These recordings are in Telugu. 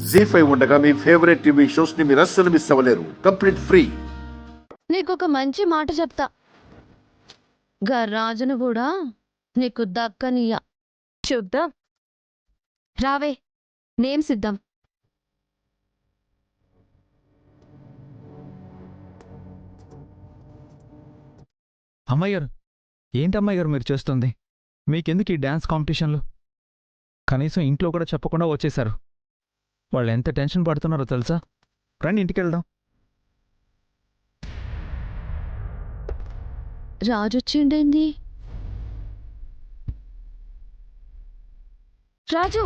జీ5 ఉండగా మీ ఫేవరెట్ టీవీ షోస్ ని మీరు అస్సలు మిస్ అవ్వలేరు. Complete free. నీకొక మంచి మాట చెప్తా, గా రాజును కూడా నీకు దక్కనియ్య. చూద్దాం. రావే, నేమ్ సిద్ధం. అమ్మాయి గారు, ఏంటి అమ్మాయి గారు మీరు చేస్తుంది? మీకెందుకు ఈ డ్యాన్స్ కాంపిటీషన్లు? కనీసం ఇంట్లో కూడా చెప్పకుండా వచ్చేశారు. వాళ్ళు ఎంత టెన్షన్ పడుతున్నారో తెలుసా? రండి ఇంటికి వెళ్దాం. రాజొచ్చిండేంది? రాజు,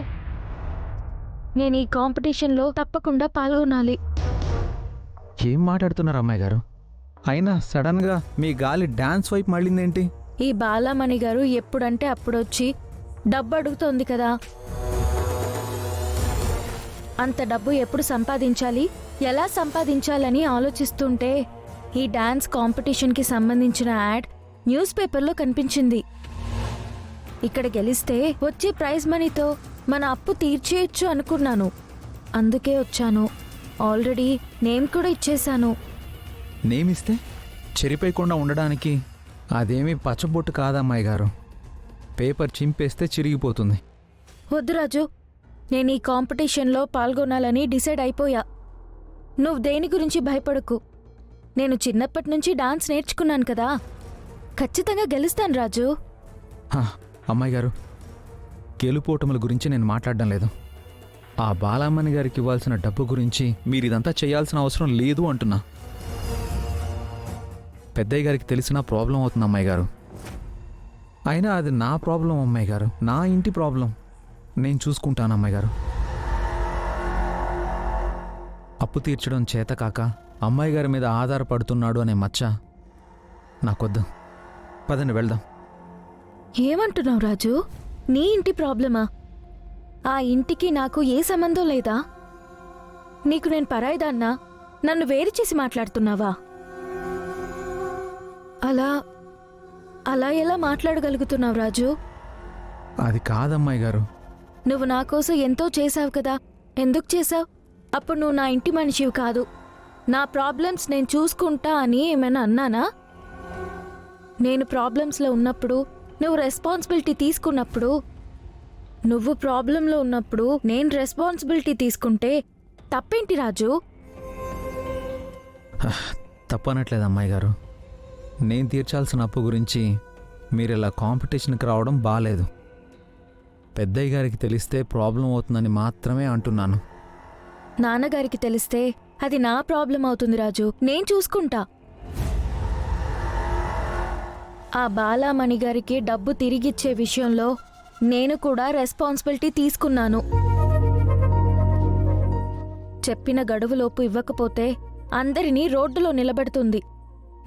నేను ఈ కాంపిటీషన్లో తప్పకుండా పాల్గొనాలి. ఏం మాట్లాడుతున్నారు అమ్మాయి గారు? అయినా సడన్గా మీ గాలి డ్యాన్స్ వైపు మళ్ళిందేంటి? ఈ బాలామణి గారు ఎప్పుడంటే అప్పుడొచ్చి డబ్బు అడుగుతోంది కదా, అంత డబ్బు ఎప్పుడు సంపాదించాలి, ఎలా సంపాదించాలని ఆలోచిస్తుంటే ఈ డాన్స్ కాంపిటీషన్కి సంబంధించిన యాడ్ న్యూస్ పేపర్లో కనిపించింది. ఇక్కడ గెలిస్తే వచ్చే ప్రైజ్ మనీతో మన అప్పు తీర్చేయచ్చు అనుకున్నాను. అందుకే వచ్చాను. ఆల్రెడీ నేమ్ కూడా ఇచ్చేశాను. నేమిస్తే చెరిపోయకుండా ఉండడానికి అదేమీ పచ్చబొట్టు కాదమ్మాయి గారు. పేపర్ చింపేస్తే చిరిగిపోతుంది. వద్దు రాజు, నేను ఈ కాంపిటీషన్లో పాల్గొనాలని డిసైడ్ అయిపోయా. నువ్వు దేని గురించి భయపడకు. నేను చిన్నప్పటి నుంచి డాన్స్ నేర్చుకున్నాను కదా, ఖచ్చితంగా గెలుస్తాను రాజు. అమ్మాయి గారు, గెలుపోటముల గురించి నేను మాట్లాడడం లేదు. ఆ బాలామణి గారికి ఇవ్వాల్సిన డబ్బు గురించి మీరు ఇదంతా చేయాల్సిన అవసరం లేదు అంటున్నా. పెద్దయ్య గారికి తెలిసినా ప్రాబ్లం అవుతుంది అమ్మాయి గారు. అయినా అది నా ప్రాబ్లం అమ్మాయి గారు, నా ఇంటి ప్రాబ్లం. నేను చూసుకుంటాను అమ్మాయి గారు. అప్పు తీర్చడం చేత కాక అమ్మాయి గారి మీద ఆధారపడుతున్నాడు అనే మచ్చ నాకొద్దు. పదండి వెళ్దాం. ఏమంటున్నావు రాజు? నీ ఇంటి ప్రాబ్లమా? ఆ ఇంటికి నాకు ఏ సంబంధం లేదా? నీకు నేను పరాయిదాన్నా? నన్ను వేరు చేసి మాట్లాడుతున్నావా? అలా అలా ఎలా మాట్లాడగలుగుతున్నావు రాజు? అది కాదమ్మాయి గారు. నువ్వు నా కోసం ఎంతో చేశావు కదా, ఎందుకు చేశావు? అప్పుడు నువ్వు నా ఇంటి మనిషివి కాదు. నా ప్రాబ్లమ్స్ నేను చూసుకుంటా అని ఏమైనా అన్నానా? నేను ప్రాబ్లమ్స్లో ఉన్నప్పుడు నువ్వు రెస్పాన్సిబిలిటీ తీసుకున్నప్పుడు, నువ్వు ప్రాబ్లంలో ఉన్నప్పుడు నేను రెస్పాన్సిబిలిటీ తీసుకుంటే తప్పేంటి రాజు? తప్పనట్లేదు అమ్మాయి గారు. నేను తీర్చాల్సిన అప్పు గురించి మీరు ఇలా కాంపిటీషన్కి రావడం బాలేదు. పెద్దయ్య గారికి తెలిస్తే ప్రాబ్లం అవుతుందని మాత్రమే అంటున్నాను. నాన్నగారికి తెలిస్తే అది నా ప్రాబ్లం అవుతుంది రాజు. నేను చూసుకుంటా. ఆ బాలామణి గారికి డబ్బు తిరిగిచ్చే విషయంలో నేను కూడా రెస్పాన్సిబిలిటీ తీసుకున్నాను. చెప్పిన గడువులోపు ఇవ్వకపోతే అందరినీ రోడ్డులో నిలబెడుతుంది.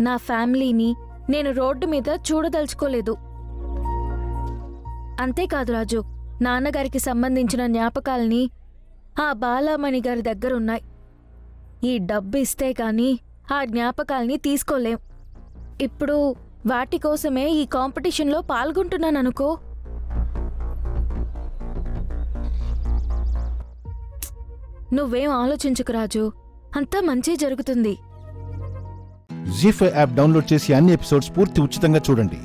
నా ఫ్యామిలీని నేను రోడ్డు మీద చూడదలుచుకోలేదు. అంతేకాదు రాజు, నాన్నగారికి సంబంధించిన జ్ఞాపకాల్ని ఆ బాలామణి గారి దగ్గరున్నాయి. ఈ డబ్బు ఇస్తే కానీ ఆ జ్ఞాపకాల్ని తీసుకోలేం. ఇప్పుడు వాటి కోసమే ఈ కాంపిటీషన్లో పాల్గొంటున్నాననుకో. నువ్వేం ఆలోచించుకు రాజు, అంతా మంచి జరుగుతుంది. జీ5 యాప్ డౌన్లోడ్ చేసి అన్ని ఎపిసోడ్స్ పూర్తి ఉచితంగా చూడండి.